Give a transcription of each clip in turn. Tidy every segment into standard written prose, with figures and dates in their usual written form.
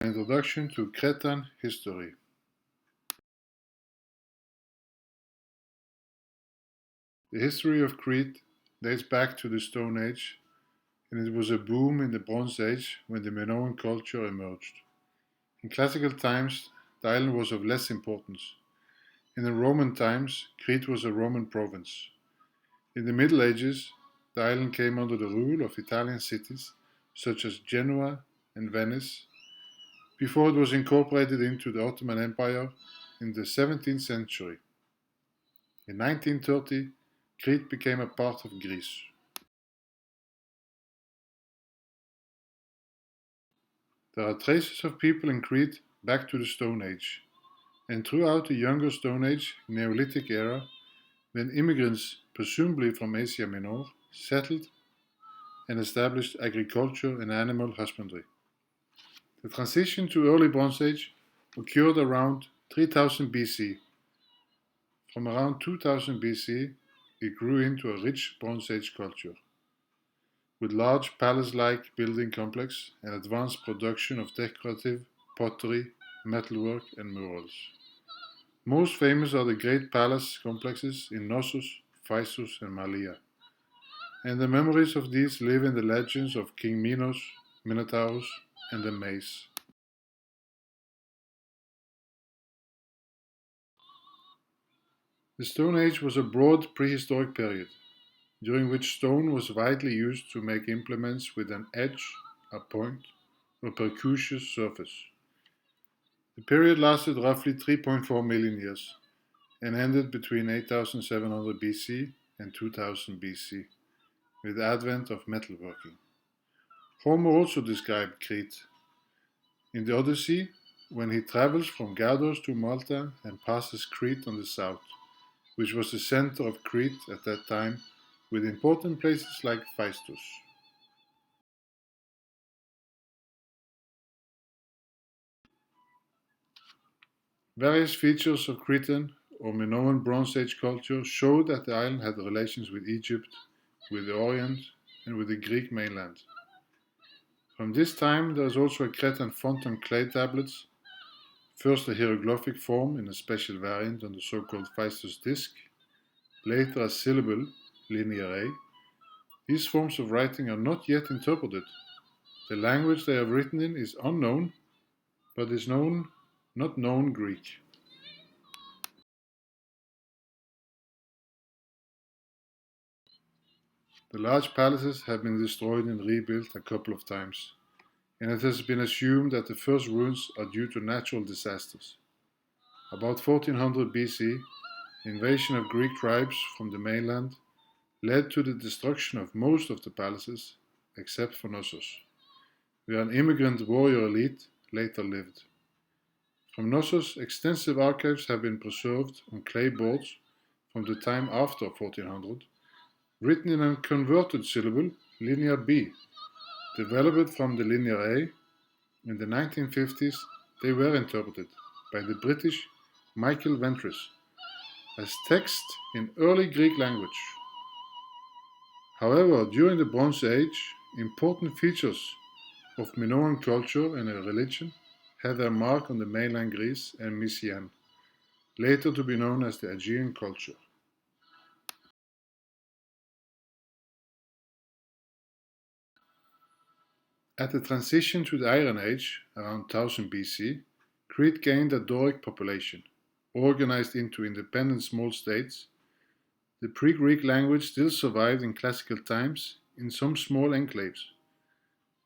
Introduction to Cretan history. The history of Crete dates back to the Stone Age, and it was a boom in the Bronze Age when the Minoan culture emerged. In classical times, the island was of less importance. In the Roman times, Crete was a Roman province. In the Middle Ages, the island came under the rule of Italian cities such as Genoa and Venice, before it was incorporated into the Ottoman Empire in the 17th century. In 1930, Crete became a part of Greece. There are traces of people in Crete back to the Stone Age, and throughout the Younger Stone Age Neolithic era, when immigrants, presumably from Asia Minor, settled and established agriculture and animal husbandry. The transition to early Bronze Age occurred around 3000 BC. From around 2000 BC, it grew into a rich Bronze Age culture, with large palace-like building complex and advanced production of decorative pottery, metalwork, and murals. Most famous are the great palace complexes in Knossos, Phaesus, and Malea, and the memories of these live in the legends of King Minos, Minotaurus, and the Maze. The Stone Age was a broad prehistoric period, during which stone was widely used to make implements with an edge, a point, or percussive surface. The period lasted roughly 3.4 million years and ended between 8700 BC and 2000 BC with the advent of metalworking. Homer also described Crete in the Odyssey when he travels from Gaudos to Malta and passes Crete on the south, which was the center of Crete at that time with important places like Phaistos. Various features of Cretan or Minoan Bronze Age culture show that the island had relations with Egypt, with the Orient, and with the Greek mainland. From this time, there is also a Cretan font on clay tablets, first a hieroglyphic form in a special variant on the so-called Phaistos disc, later a syllable, linear A. These forms of writing are not yet interpreted. The language they are written in is unknown, but is not known Greek. The large palaces have been destroyed and rebuilt a couple of times, and it has been assumed that the first ruins are due to natural disasters. About 1400 BC, invasion of Greek tribes from the mainland led to the destruction of most of the palaces, except for Knossos, where an immigrant warrior elite later lived. From Knossos, extensive archives have been preserved on clay boards from the time after 1400, written in a converted syllable, linear B, developed from the linear A. In the 1950s, they were interpreted by the British Michael Ventris as text in early Greek language. However, during the Bronze Age, important features of Minoan culture and religion had their mark on the mainland Greece and Mysian, later to be known as the Aegean culture. At the transition to the Iron Age, around 1000 BC, Crete gained a Doric population, organized into independent small states. The pre-Greek language still survived in classical times in some small enclaves.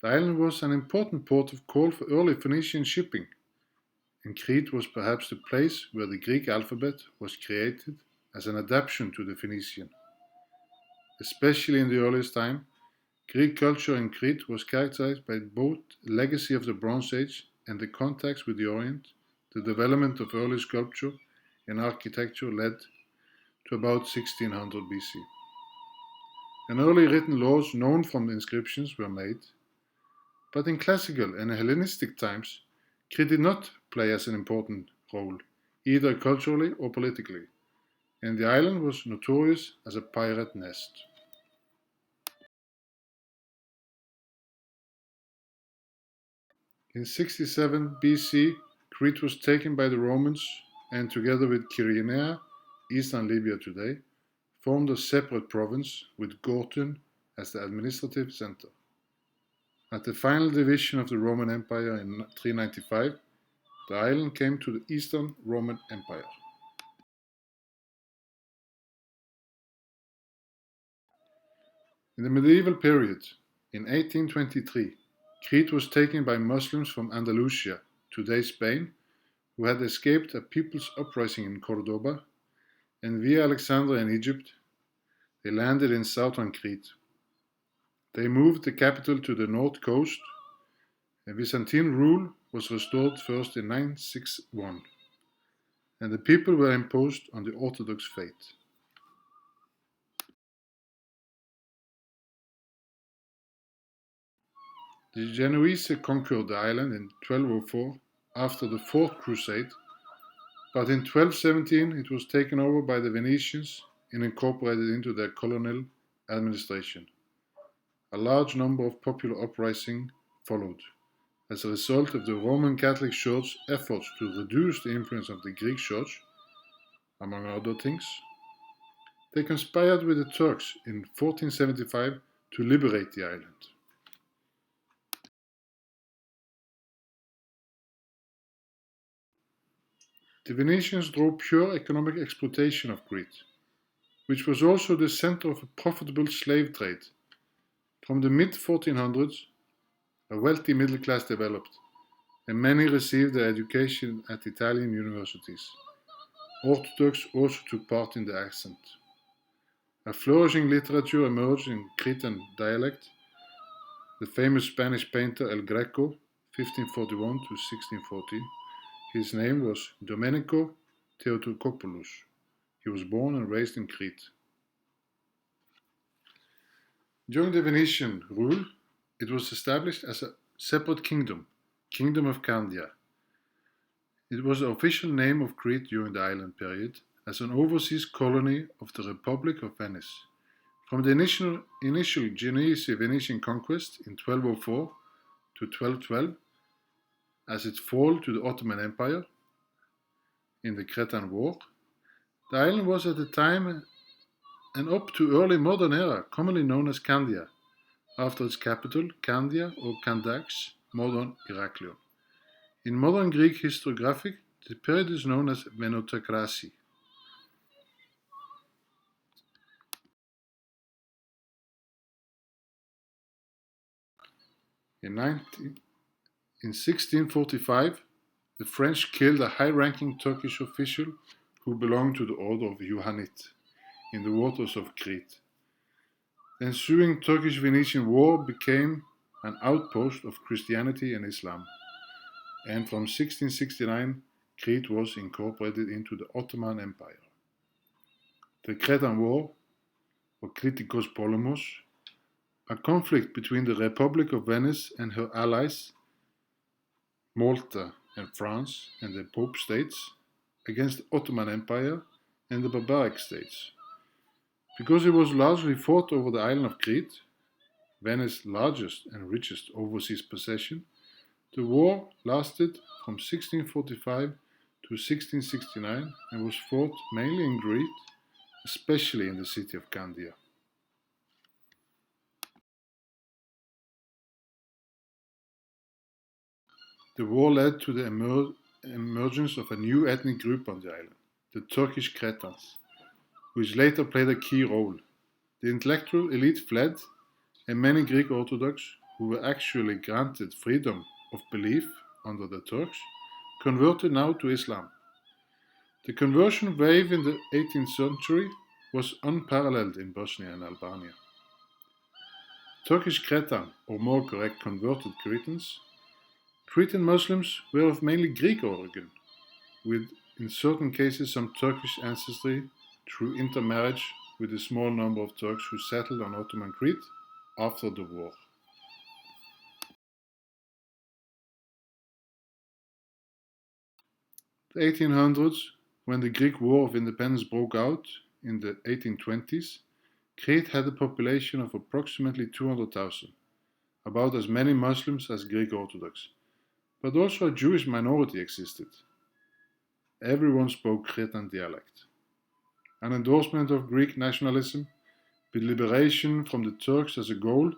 The island was an important port of call for early Phoenician shipping, and Crete was perhaps the place where the Greek alphabet was created as an adaptation to the Phoenician. Especially in the earliest time, Greek culture in Crete was characterized by both the legacy of the Bronze Age and the contacts with the Orient. The development of early sculpture and architecture led to about 1600 BC. And early written laws known from the inscriptions were made, but in classical and Hellenistic times, Crete did not play as an important role, either culturally or politically, and the island was notorious as a pirate nest. In 67 BC, Crete was taken by the Romans and, together with Kyrenia, eastern Libya today, formed a separate province with Gortyn as the administrative center. At the final division of the Roman Empire in 395, the island came to the Eastern Roman Empire. In the medieval period, in 1823, Crete was taken by Muslims from Andalusia, today Spain, who had escaped a people's uprising in Cordoba, and via Alexandria in Egypt, they landed in southern Crete. They moved the capital to the north coast, and Byzantine rule was restored first in 961, and the people were imposed on the Orthodox faith. The Genoese conquered the island in 1204 after the Fourth Crusade, but in 1217 it was taken over by the Venetians and incorporated into their colonial administration. A large number of popular uprisings followed, as a result of the Roman Catholic Church's efforts to reduce the influence of the Greek Church, among other things. They conspired with the Turks in 1475 to liberate the island. The Venetians drew pure economic exploitation of Crete, which was also the center of a profitable slave trade. From the mid 1400s, a wealthy middle class developed, and many received their education at Italian universities. Orthodox also took part in the ascent. A flourishing literature emerged in Cretan dialect. The famous Spanish painter El Greco, 1541 to 1614, his name was Domenico Theotokopoulos. He was born and raised in Crete. During the Venetian rule, it was established as a separate kingdom, Kingdom of Candia. It was the official name of Crete during the island period, as an overseas colony of the Republic of Venice. From the initial Genoese-Venetian conquest in 1204 to 1212, as its fall to the Ottoman Empire in the Cretan War, the island was at the time and up to early modern era commonly known as Candia, after its capital, Candia or Candax, modern Heraklion. In modern Greek historiography, the period is known as Menotocracy. In 1645, the French killed a high-ranking Turkish official who belonged to the order of Johannite in the waters of Crete. The ensuing Turkish-Venetian War became an outpost of Christianity and Islam, and from 1669 Crete was incorporated into the Ottoman Empire. The Cretan War, or Kritikos Polemos, a conflict between the Republic of Venice and her allies, Malta and France, and the Pope States, against the Ottoman Empire and the barbaric states. Because it was largely fought over the island of Crete, Venice's largest and richest overseas possession, the war lasted from 1645 to 1669 and was fought mainly in Crete, especially in the city of Candia. The war led to the emergence of a new ethnic group on the island, the Turkish Cretans, which later played a key role. The intellectual elite fled, and many Greek Orthodox, who were actually granted freedom of belief under the Turks, converted now to Islam. The conversion wave in the 18th century was unparalleled in Bosnia and Albania. Turkish Cretan, or more correct converted Cretans, Cretan Muslims were of mainly Greek origin, with in certain cases some Turkish ancestry through intermarriage with a small number of Turks who settled on Ottoman Crete after the war. The 1800s, when the Greek War of Independence broke out in the 1820s, Crete had a population of approximately 200,000, about as many Muslims as Greek Orthodox. But also a Jewish minority existed. Everyone spoke Cretan dialect. An endorsement of Greek nationalism, with liberation from the Turks as a goal,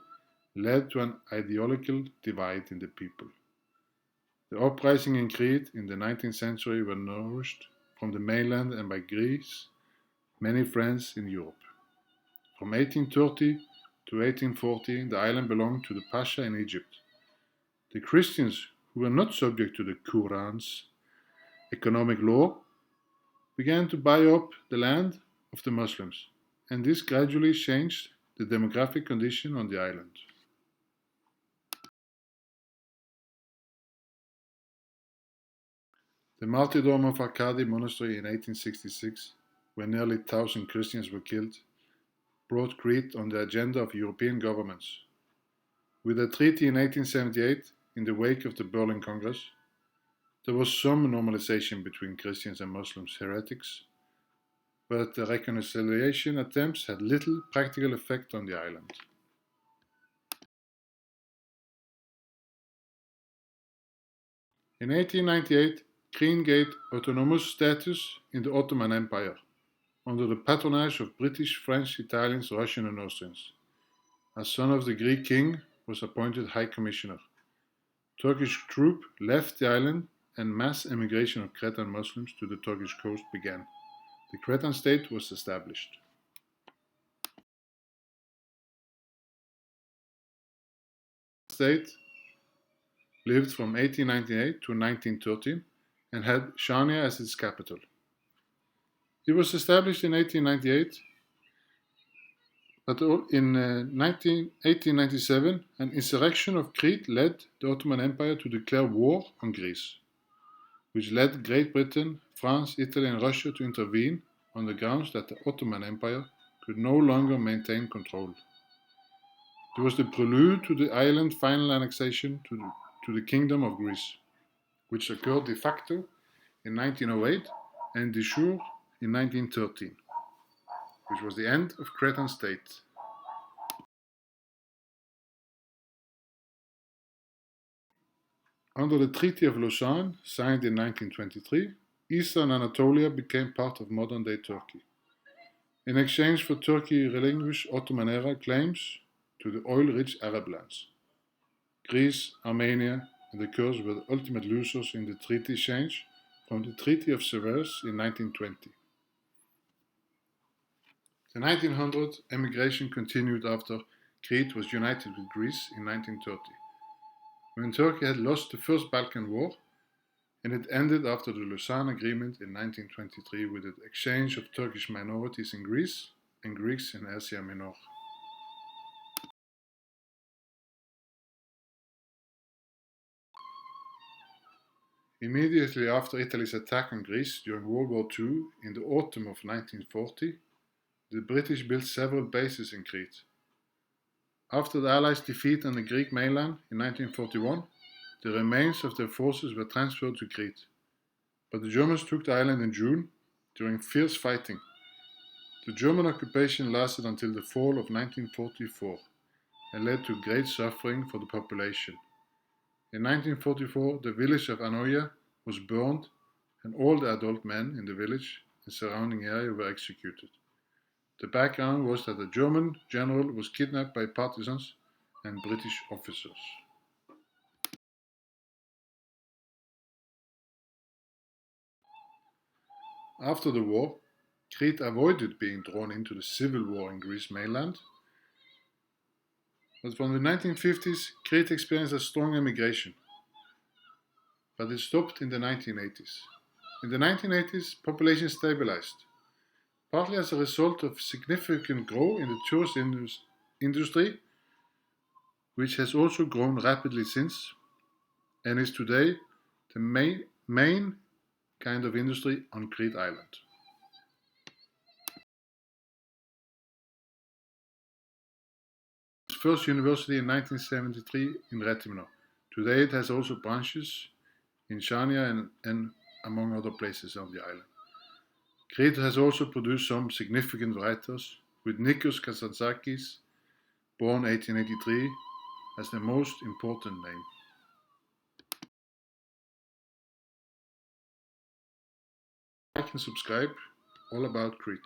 led to an ideological divide in the people. The uprising in Crete in the 19th century were nourished from the mainland and by Greece, many friends in Europe. From 1830 to 1840, the island belonged to the Pasha in Egypt. The Christians, who were not subject to the Quran's economic law, began to buy up the land of the Muslims, and this gradually changed the demographic condition on the island. The martyrdom of Arkadi Monastery in 1866, where nearly 1,000 Christians were killed, brought Crete on the agenda of European governments. With a treaty in 1878, in the wake of the Berlin Congress, there was some normalization between Christians and Muslims heretics, but the reconciliation attempts had little practical effect on the island. In 1898, Crete gained autonomous status in the Ottoman Empire, under the patronage of British, French, Italians, Russians, and Austrians. A son of the Greek king was appointed High Commissioner. Turkish troops left the island and mass emigration of Cretan Muslims to the Turkish coast began. The Cretan state was established. The state lived from 1898 to 1913 and had Chania as its capital. It was established in 1898, but in 1897 an insurrection of Crete led the Ottoman Empire to declare war on Greece, which led Great Britain, France, Italy, and Russia to intervene on the grounds that the Ottoman Empire could no longer maintain control. It was the prelude to the island's final annexation to the Kingdom of Greece, which occurred de facto in 1908 and de jure in 1913, which was the end of Cretan state. Under the Treaty of Lausanne, signed in 1923, Eastern Anatolia became part of modern-day Turkey. In exchange for Turkey relinquished Ottoman-era claims to the oil-rich Arab lands. Greece, Armenia, and the Kurds were the ultimate losers in the treaty change from the Treaty of Sevres in 1920. The 1900 emigration continued after Crete was united with Greece in 1930, when Turkey had lost the First Balkan War, and it ended after the Lausanne Agreement in 1923 with the exchange of Turkish minorities in Greece and Greeks in Asia Minor. Immediately after Italy's attack on Greece during World War II in the autumn of 1940, the British built several bases in Crete. After the Allies' defeat on the Greek mainland in 1941, the remains of their forces were transferred to Crete. But the Germans took the island in June during fierce fighting. The German occupation lasted until the fall of 1944 and led to great suffering for the population. In 1944, the village of Anoia was burned and all the adult men in the village and surrounding area were executed. The background was that a German general was kidnapped by partisans and British officers. After the war, Crete avoided being drawn into the civil war in Greece mainland, but from the 1950s, Crete experienced a strong emigration, but it stopped in the 1980s. In the 1980s, population stabilized, partly as a result of significant growth in the tourist industry, which has also grown rapidly since, and is today the main kind of industry on Crete Island. Its first university in 1973 in Retimno. Today it has also branches in Chania and among other places on the island. Crete has also produced some significant writers, with Nikos Kazantzakis, born 1883, as the most important name. and subscribe, all about Crete.